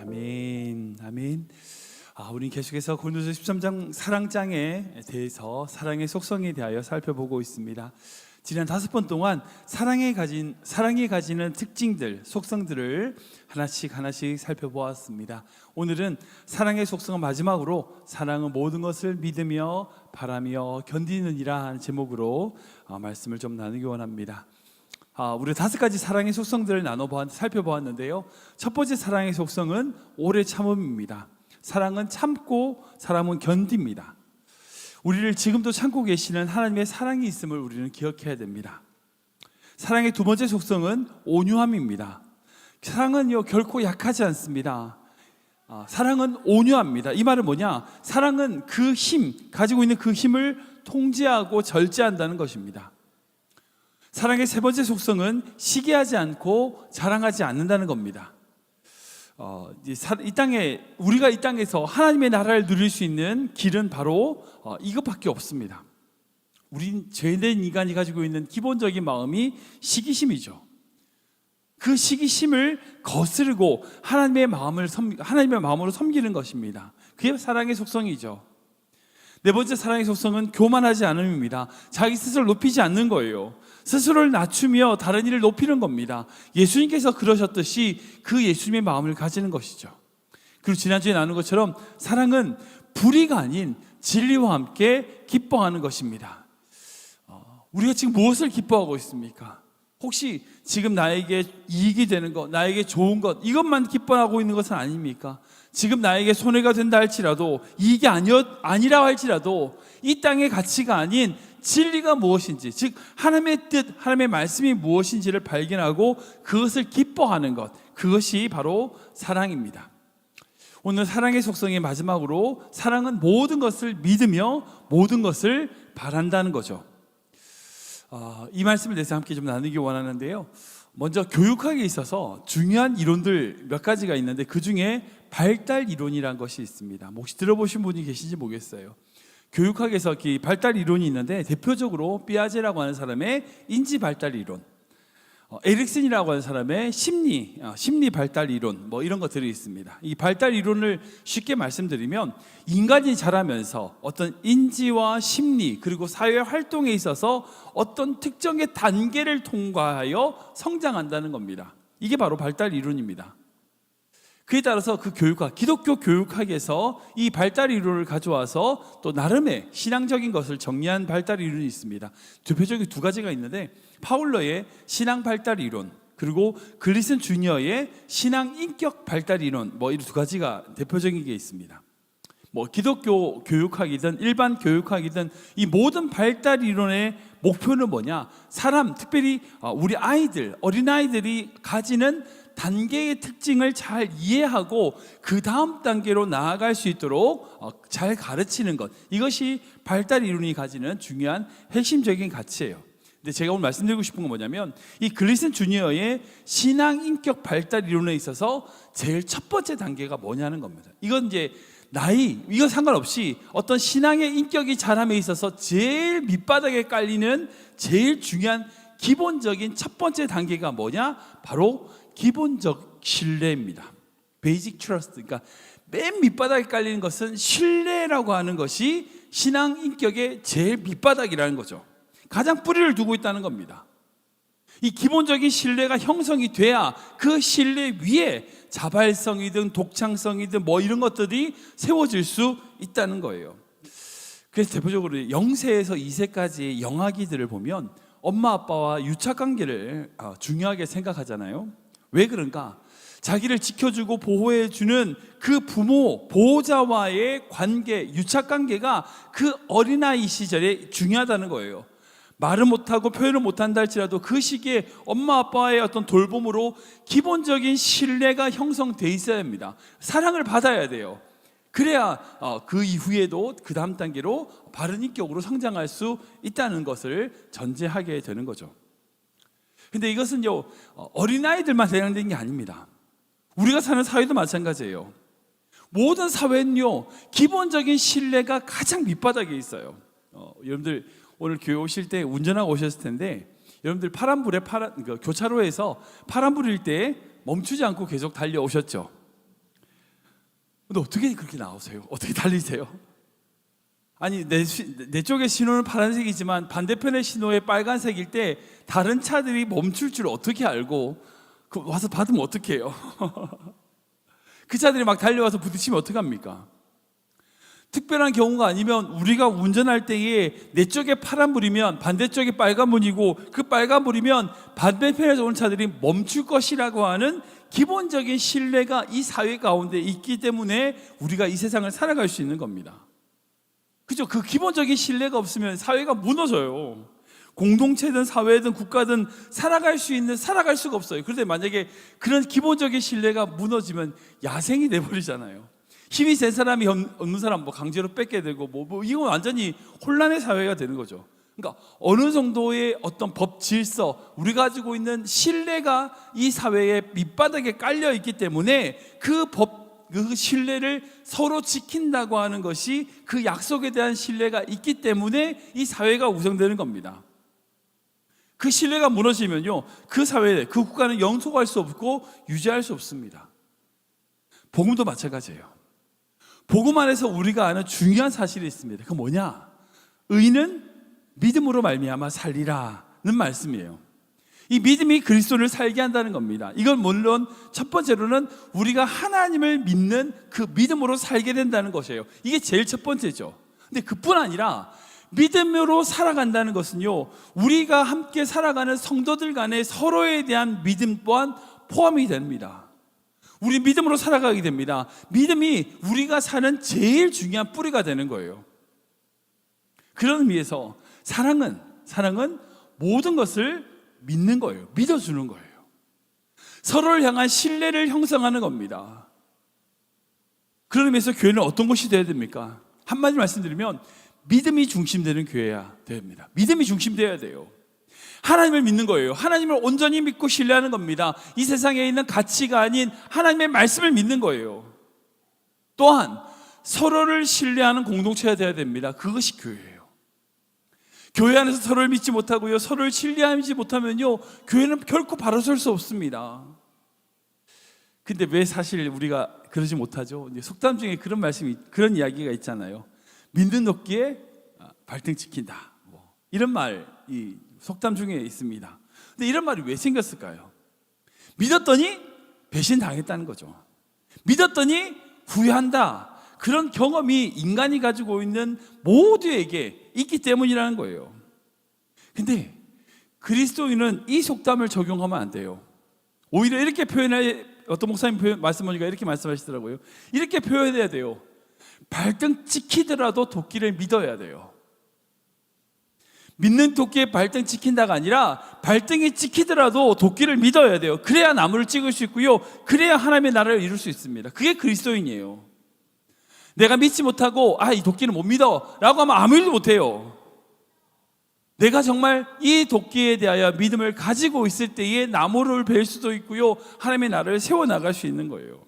아멘, 아멘. 우리 계속해서 고린도서 13장 사랑장에 대해서 사랑의 속성에 대하여 살펴보고 있습니다. 지난 5번 동안 사랑이 가지는 특징들, 속성들을 하나씩 살펴보았습니다. 오늘은 사랑의 속성은 마지막으로 사랑은 모든 것을 믿으며 바라며 견디느니라 하는 제목으로 말씀을 좀 나누기 원합니다. 우리 5가지 사랑의 속성들을 살펴보았는데요. 첫 번째 사랑의 속성은 오래 참음입니다. 사랑은 참고 사랑은 견딥니다. 우리를 지금도 참고 계시는 하나님의 사랑이 있음을 우리는 기억해야 됩니다. 사랑의 두 번째 속성은 온유함입니다. 사랑은요 결코 약하지 않습니다. 사랑은 온유합니다. 이 말은 뭐냐? 사랑은 가지고 있는 그 힘을 통제하고 절제한다는 것입니다. 사랑의 세 번째 속성은 시기하지 않고 자랑하지 않는다는 겁니다. 우리가 이 땅에서 하나님의 나라를 누릴 수 있는 길은 바로 이것밖에 없습니다. 우린 죄된 인간이 가지고 있는 기본적인 마음이 시기심이죠. 그 시기심을 거스르고 하나님의 마음으로 섬기는 것입니다. 그게 사랑의 속성이죠. 네 번째 사랑의 속성은 교만하지 않음입니다. 자기 스스로를 높이지 않는 거예요. 스스로를 낮추며 다른 이를 높이는 겁니다. 예수님께서 그러셨듯이 그 예수님의 마음을 가지는 것이죠. 그리고 지난주에 나눈 것처럼 사랑은 불의가 아닌 진리와 함께 기뻐하는 것입니다. 우리가 지금 무엇을 기뻐하고 있습니까? 혹시 지금 나에게 이익이 되는 것, 나에게 좋은 것, 이것만 기뻐하고 있는 것은 아닙니까? 지금 나에게 손해가 된다 할지라도, 이익이 아니라 할지라도 이 땅의 가치가 아닌 진리가 무엇인지, 즉 하나님의 뜻, 하나님의 말씀이 무엇인지를 발견하고 그것을 기뻐하는 것, 그것이 바로 사랑입니다. 오늘 사랑의 속성의 마지막으로 사랑은 모든 것을 믿으며 모든 것을 바란다는 거죠. 이 말씀을 내서 함께 좀 나누기 원하는데요. 먼저 교육학에 있어서 중요한 이론들 몇 가지가 있는데 그 중에 발달 이론이라는 것이 있습니다. 혹시 들어보신 분이 계신지 모르겠어요. 교육학에서 발달 이론이 있는데 대표적으로 삐아제라고 하는 사람의 인지 발달 이론, 에릭슨이라고 하는 사람의 심리 발달 이론, 이런 것들이 있습니다. 이 발달 이론을 쉽게 말씀드리면 인간이 자라면서 어떤 인지와 심리 그리고 사회 활동에 있어서 어떤 특정의 단계를 통과하여 성장한다는 겁니다. 이게 바로 발달 이론입니다. 그에 따라서 기독교 교육학에서 이 발달 이론을 가져와서 또 나름의 신앙적인 것을 정리한 발달 이론이 있습니다. 대표적인 2가지가 있는데 파울러의 신앙 발달 이론 그리고 글리슨 주니어의 신앙 인격 발달 이론, 이 2가지가 대표적인 게 있습니다. 기독교 교육학이든 일반 교육학이든 이 모든 발달 이론의 목표는 뭐냐? 특별히 우리 어린아이들이 가지는 단계의 특징을 잘 이해하고 그 다음 단계로 나아갈 수 있도록 잘 가르치는 것, 이것이 발달 이론이 가지는 중요한 핵심적인 가치예요. 근데 제가 오늘 말씀드리고 싶은 건 뭐냐면 이 글리슨 주니어의 신앙 인격 발달 이론에 있어서 제일 첫 번째 단계가 뭐냐는 겁니다. 이건 이제 이거 상관없이 어떤 신앙의 인격이 자람에 있어서 제일 밑바닥에 깔리는 제일 중요한 기본적인 첫 번째 단계가 뭐냐? 바로 기본적 신뢰입니다. 베이직 트러스트. 그러니까 맨 밑바닥에 깔리는 것은 신뢰라고 하는 것이 신앙 인격의 제일 밑바닥이라는 거죠. 가장 뿌리를 두고 있다는 겁니다. 이 기본적인 신뢰가 형성이 돼야 그 신뢰 위에 자발성이든 독창성이든 이런 것들이 세워질 수 있다는 거예요. 그래서 대표적으로 0세에서 2세까지의 영아기들을 보면 엄마 아빠와 유착관계를 중요하게 생각하잖아요. 왜 그런가? 자기를 지켜주고 보호해주는 그 보호자와의 관계, 유착관계가 그 어린아이 시절에 중요하다는 거예요. 말은 못하고 표현을 못한다 할지라도 그 시기에 엄마 아빠의 어떤 돌봄으로 기본적인 신뢰가 형성돼 있어야 합니다. 사랑을 받아야 돼요. 그래야 그 이후에도 그 다음 단계로 바른 인격으로 성장할 수 있다는 것을 전제하게 되는 거죠. 근데 이것은요 어린아이들만 해당되는 게 아닙니다. 우리가 사는 사회도 마찬가지예요. 모든 사회는요 기본적인 신뢰가 가장 밑바닥에 있어요. 여러분들 오늘 교회 오실 때 운전하고 오셨을 텐데 여러분들 교차로에서 파란불일 때 멈추지 않고 계속 달려오셨죠. 근데 어떻게 그렇게 나오세요? 어떻게 달리세요? 아니 내 쪽의 신호는 파란색이지만 반대편의 신호에 빨간색일 때 다른 차들이 멈출 줄 어떻게 알고 와서 받으면 어떡해요? 그 차들이 막 달려와서 부딪히면 어떡합니까? 특별한 경우가 아니면 우리가 운전할 때에 내 쪽에 파란불이면 반대쪽에 빨간불이고 그 빨간불이면 반대편에서 오는 차들이 멈출 것이라고 하는 기본적인 신뢰가 이 사회 가운데 있기 때문에 우리가 이 세상을 살아갈 수 있는 겁니다. 그죠? 그 기본적인 신뢰가 없으면 사회가 무너져요. 공동체든 사회든 국가든 살아갈 수가 없어요. 그런데 만약에 그런 기본적인 신뢰가 무너지면 야생이 돼버리잖아요. 힘이 센 사람이 없는 사람 뭐 강제로 뺏게 되고 이건 완전히 혼란의 사회가 되는 거죠. 그러니까 어느 정도의 어떤 법 질서, 우리가 가지고 있는 신뢰가 이 사회의 밑바닥에 깔려 있기 때문에 그 신뢰를 서로 지킨다고 하는 것이 그 약속에 대한 신뢰가 있기 때문에 이 사회가 우정되는 겁니다. 그 신뢰가 무너지면요, 그 사회, 그 국가는 영속할 수 없고 유지할 수 없습니다. 복음도 마찬가지예요. 복음 안에서 우리가 아는 중요한 사실이 있습니다. 그건 뭐냐? 의인은 믿음으로 말미암아 살리라는 말씀이에요. 이 믿음이 그리스도를 살게 한다는 겁니다. 이건 물론 첫 번째로는 우리가 하나님을 믿는 그 믿음으로 살게 된다는 것이에요. 이게 제일 첫 번째죠. 근데 그뿐 아니라 믿음으로 살아간다는 것은요, 우리가 함께 살아가는 성도들 간의 서로에 대한 믿음 또한 포함이 됩니다. 우리 믿음으로 살아가게 됩니다. 믿음이 우리가 사는 제일 중요한 뿌리가 되는 거예요. 그런 의미에서 사랑은 모든 것을 믿는 거예요. 믿어주는 거예요. 서로를 향한 신뢰를 형성하는 겁니다. 그런 의미에서 교회는 어떤 것이 되어야 됩니까? 한마디 말씀드리면 믿음이 중심되는 교회야 됩니다. 믿음이 중심되어야 돼요. 하나님을 믿는 거예요. 하나님을 온전히 믿고 신뢰하는 겁니다. 이 세상에 있는 가치가 아닌 하나님의 말씀을 믿는 거예요. 또한 서로를 신뢰하는 공동체가 되어야 됩니다. 그것이 교회예요. 교회 안에서 서로를 믿지 못하고요, 서로를 신뢰하지 못하면요, 교회는 결코 바로 설 수 없습니다. 근데 왜 사실 우리가 그러지 못하죠? 속담 중에 그런 이야기가 있잖아요. 믿는 도끼에 발등 찍힌다, 이런 말이 속담 중에 있습니다. 근데 이런 말이 왜 생겼을까요? 믿었더니 배신당했다는 거죠. 믿었더니 후회한다. 그런 경험이 인간이 가지고 있는 모두에게 있기 때문이라는 거예요. 근데 그리스도인은 이 속담을 적용하면 안 돼요. 오히려 이렇게 어떤 목사님 말씀하니까 이렇게 말씀하시더라고요. 이렇게 표현해야 돼요. 발등 찍히더라도 도끼를 믿어야 돼요. 믿는 도끼에 발등 찍힌다가 아니라 발등이 찍히더라도 도끼를 믿어야 돼요. 그래야 나무를 찍을 수 있고요, 그래야 하나님의 나라를 이룰 수 있습니다. 그게 그리스도인이에요. 내가 믿지 못하고 이 도끼는 못 믿어 라고 하면 아무 일도 못해요. 내가 정말 이 도끼에 대하여 믿음을 가지고 있을 때에 나무를 벨 수도 있고요, 하나님의 나라를 세워나갈 수 있는 거예요.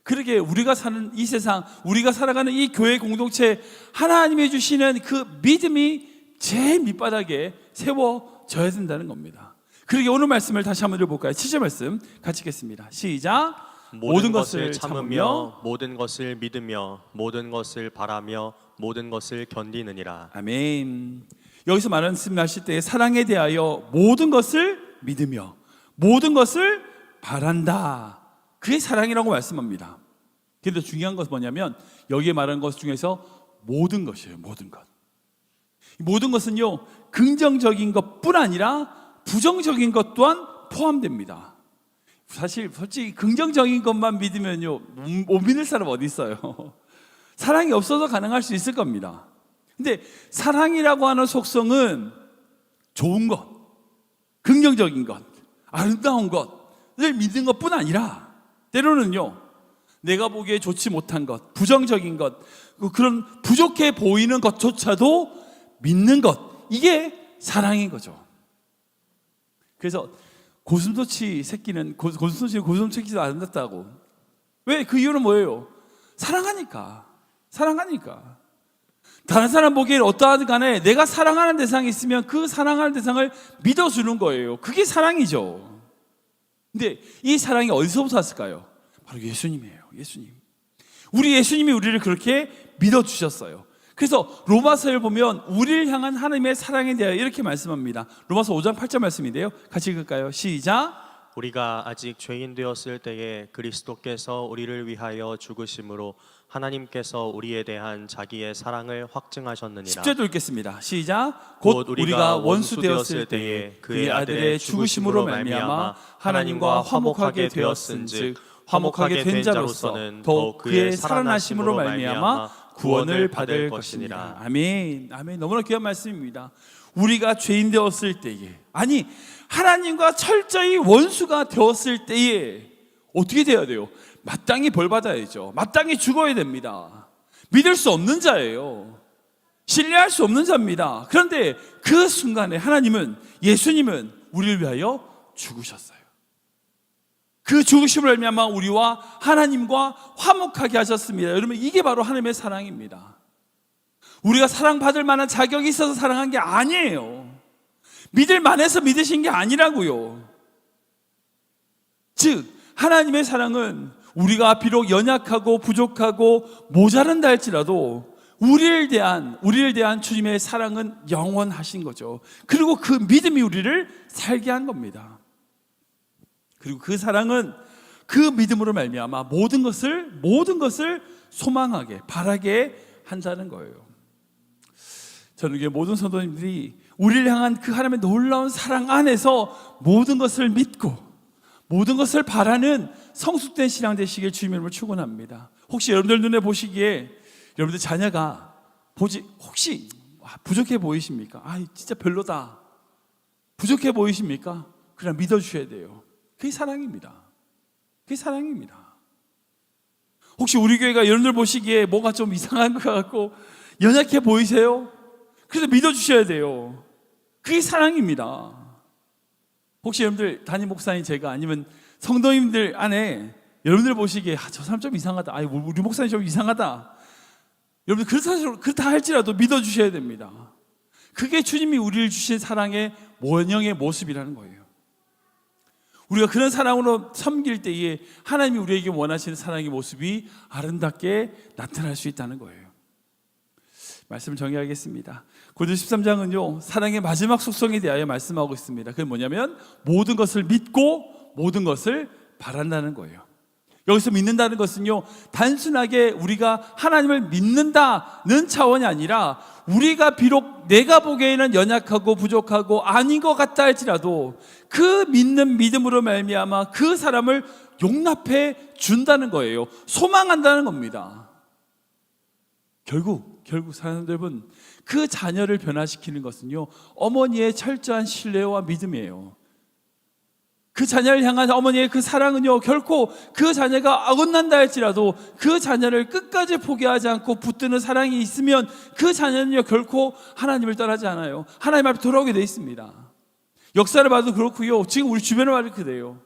그러게 우리가 사는 이 세상, 우리가 살아가는 이 교회 공동체, 하나님이 주시는 그 믿음이 제일 밑바닥에 세워져야 된다는 겁니다. 그러게 오늘 말씀을 다시 한번 읽어볼까요? 7절 말씀 같이 읽겠습니다. 시작. 모든 것을 참으며 모든 것을 믿으며 모든 것을 바라며 모든 것을 견디느니라. 아멘. 여기서 말씀하실 때 사랑에 대하여 모든 것을 믿으며 모든 것을 바란다, 그게 사랑이라고 말씀합니다. 그런데 중요한 것은 뭐냐면 여기에 말하는 것 중에서 모든 것이에요. 모든 것. 모든 것은요, 긍정적인 것뿐 아니라 부정적인 것 또한 포함됩니다. 솔직히 긍정적인 것만 믿으면요, 못 믿을 사람 어디 있어요? 사랑이 없어서 가능할 수 있을 겁니다. 근데 사랑이라고 하는 속성은 좋은 것, 긍정적인 것, 아름다운 것을 믿는 것뿐 아니라 때로는요, 내가 보기에 좋지 못한 것, 부정적인 것, 그런 부족해 보이는 것조차도 믿는 것, 이게 사랑인 거죠. 그래서 고슴도치 새끼는 고슴도치도 아름답다고. 왜? 그 이유는 뭐예요? 사랑하니까. 다른 사람 보기에는 어떠하든 간에 내가 사랑하는 대상이 있으면 그 사랑하는 대상을 믿어주는 거예요. 그게 사랑이죠. 근데 이 사랑이 어디서부터 왔을까요? 바로 예수님이에요. 예수님. 우리 예수님이 우리를 그렇게 믿어주셨어요. 그래서 로마서를 보면 우리를 향한 하나님의 사랑에 대하여 이렇게 말씀합니다. 로마서 5장 8절 말씀인데요, 같이 읽을까요? 시작. 우리가 아직 죄인 되었을 때에 그리스도께서 우리를 위하여 죽으심으로 하나님께서 우리에 대한 자기의 사랑을 확증하셨느니라. 10절도 읽겠습니다. 시작. 곧 우리가 원수 되었을 때에 그의 아들의 죽으심으로 말미암아 하나님과 화목하게 되었은즉 화목하게 된 자로서는 더욱 그의 살아나심으로 말미암아 구원을 받을 것이니라. 아멘. 아멘. 너무나 귀한 말씀입니다. 우리가 죄인 되었을 때에, 아니 하나님과 철저히 원수가 되었을 때에 어떻게 돼야 돼요? 마땅히 벌 받아야죠. 마땅히 죽어야 됩니다. 믿을 수 없는 자예요. 신뢰할 수 없는 자입니다. 그런데 그 순간에 하나님은, 예수님은 우리를 위하여 죽으셨어요. 그 죽으심을 말미암아 우리와 하나님과 화목하게 하셨습니다. 여러분, 이게 바로 하나님의 사랑입니다. 우리가 사랑받을 만한 자격이 있어서 사랑한 게 아니에요. 믿을 만해서 믿으신 게 아니라고요. 즉 하나님의 사랑은 우리가 비록 연약하고 부족하고 모자란다 할지라도 우리를 대한 주님의 사랑은 영원하신 거죠. 그리고 그 믿음이 우리를 살게 한 겁니다. 그리고 그 사랑은 그 믿음으로 말미암아 모든 것을 소망하게, 바라게 한다는 거예요. 저는 이게 모든 성도님들이 우리를 향한 그 하나님의 놀라운 사랑 안에서 모든 것을 믿고 모든 것을 바라는 성숙된 신앙 되시길 주님의 이름으로 축원합니다. 혹시 여러분들 눈에 보시기에 여러분들 자녀가 혹시 부족해 보이십니까? 진짜 별로다, 부족해 보이십니까? 그냥 믿어주셔야 돼요. 그게 사랑입니다. 그게 사랑입니다. 혹시 우리 교회가 여러분들 보시기에 뭐가 좀 이상한 것 같고 연약해 보이세요? 그래서 믿어주셔야 돼요. 그게 사랑입니다. 혹시 여러분들 담임 목사님 제가 아니면 성도님들 안에 여러분들 보시기에 저 사람 좀 이상하다, 우리 목사님 좀 이상하다, 여러분들 그렇다 할지라도 믿어주셔야 됩니다. 그게 주님이 우리를 주신 사랑의 원형의 모습이라는 거예요. 우리가 그런 사랑으로 섬길 때에 하나님이 우리에게 원하시는 사랑의 모습이 아름답게 나타날 수 있다는 거예요. 말씀을 정리하겠습니다. 고린도서 13장은요 사랑의 마지막 속성에 대하여 말씀하고 있습니다. 그게 뭐냐면 모든 것을 믿고 모든 것을 바란다는 거예요. 여기서 믿는다는 것은요 단순하게 우리가 하나님을 믿는다는 차원이 아니라 우리가 비록 내가 보기에는 연약하고 부족하고 아닌 것 같다 할지라도 그 믿는 믿음으로 말미암아 그 사람을 용납해 준다는 거예요. 소망한다는 겁니다. 결국 사랑하는 여러분, 그 자녀를 변화시키는 것은요 어머니의 철저한 신뢰와 믿음이에요. 그 자녀를 향한 어머니의 그 사랑은요 결코 그 자녀가 어긋난다 할지라도 그 자녀를 끝까지 포기하지 않고 붙드는 사랑이 있으면 그 자녀는요 결코 하나님을 떠나지 않아요. 하나님 앞에 돌아오게 되어 있습니다. 역사를 봐도 그렇고요, 지금 우리 주변을 봐도 그래요.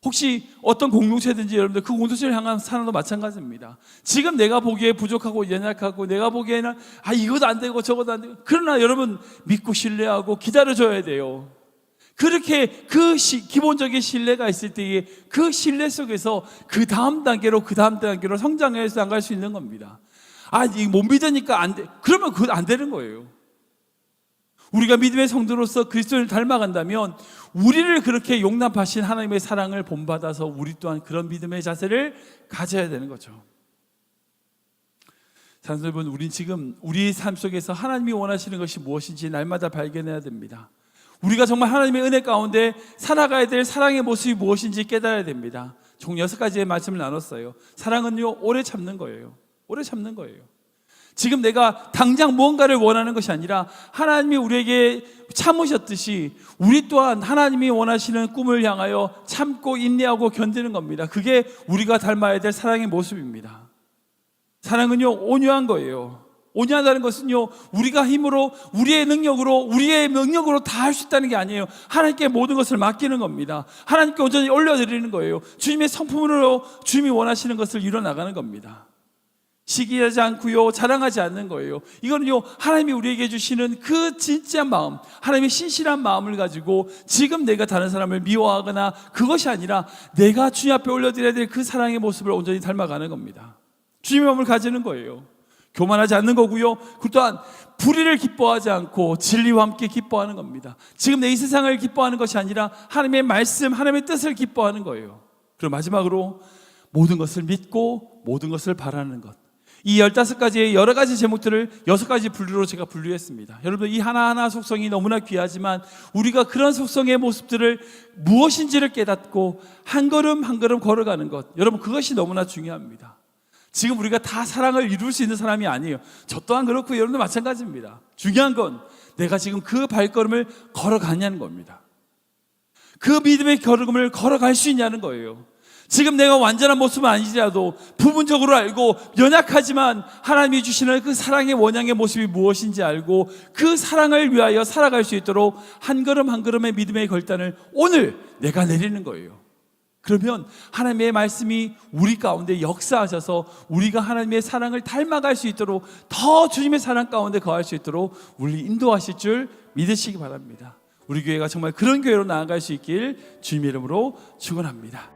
혹시 어떤 공동체든지 여러분들 그 공동체를 향한 사랑도 마찬가지입니다. 지금 내가 보기에 부족하고 연약하고 내가 보기에는 이것도 안 되고 저것도 안 되고, 그러나 여러분 믿고 신뢰하고 기다려줘야 돼요. 그렇게 기본적인 신뢰가 있을 때에 그 신뢰 속에서 그 다음 단계로 성장해서 나갈 수 있는 겁니다. 이거 못 믿으니까 안 돼, 그러면 그건 안 되는 거예요. 우리가 믿음의 성도로서 그리스도를 닮아간다면 우리를 그렇게 용납하신 하나님의 사랑을 본받아서 우리 또한 그런 믿음의 자세를 가져야 되는 거죠. 사랑하는 여러분, 우린 지금 우리의 삶 속에서 하나님이 원하시는 것이 무엇인지 날마다 발견해야 됩니다. 우리가 정말 하나님의 은혜 가운데 살아가야 될 사랑의 모습이 무엇인지 깨달아야 됩니다. 총 6가지의 말씀을 나눴어요. 사랑은요 오래 참는 거예요. 오래 참는 거예요. 지금 내가 당장 무언가를 원하는 것이 아니라 하나님이 우리에게 참으셨듯이 우리 또한 하나님이 원하시는 꿈을 향하여 참고 인내하고 견디는 겁니다. 그게 우리가 닮아야 될 사랑의 모습입니다. 사랑은요 온유한 거예요. 온유하다는 것은요 우리가 힘으로 우리의 능력으로 다 할 수 있다는 게 아니에요. 하나님께 모든 것을 맡기는 겁니다. 하나님께 온전히 올려드리는 거예요. 주님의 성품으로 주님이 원하시는 것을 이뤄나가는 겁니다. 시기하지 않고요 자랑하지 않는 거예요. 이거는요 하나님이 우리에게 주시는 그 진짜 마음, 하나님의 신실한 마음을 가지고 지금 내가 다른 사람을 미워하거나 그것이 아니라 내가 주님 앞에 올려드려야 될 그 사랑의 모습을 온전히 닮아가는 겁니다. 주님의 마음을 가지는 거예요. 교만하지 않는 거고요. 그 또한 불의를 기뻐하지 않고 진리와 함께 기뻐하는 겁니다. 지금 내 이 세상을 기뻐하는 것이 아니라 하나님의 말씀, 하나님의 뜻을 기뻐하는 거예요. 그리고 마지막으로 모든 것을 믿고 모든 것을 바라는 것. 이 15가지의 여러 가지 제목들을 6가지 분류로 제가 분류했습니다. 여러분, 이 하나하나 속성이 너무나 귀하지만 우리가 그런 속성의 모습들을 무엇인지를 깨닫고 한 걸음 한 걸음 걸어가는 것, 여러분, 그것이 너무나 중요합니다. 지금 우리가 다 사랑을 이룰 수 있는 사람이 아니에요. 저 또한 그렇고 여러분도 마찬가지입니다. 중요한 건 내가 지금 그 발걸음을 걸어가냐는 겁니다. 그 믿음의 걸음을 걸어갈 수 있냐는 거예요. 지금 내가 완전한 모습은 아니더라도 부분적으로 알고 연약하지만 하나님이 주시는 그 사랑의 원양의 모습이 무엇인지 알고 그 사랑을 위하여 살아갈 수 있도록 한 걸음 한 걸음의 믿음의 결단을 오늘 내가 내리는 거예요. 그러면 하나님의 말씀이 우리 가운데 역사하셔서 우리가 하나님의 사랑을 닮아갈 수 있도록 더 주님의 사랑 가운데 거할 수 있도록 우리 인도하실 줄 믿으시기 바랍니다. 우리 교회가 정말 그런 교회로 나아갈 수 있길 주님의 이름으로 축원합니다.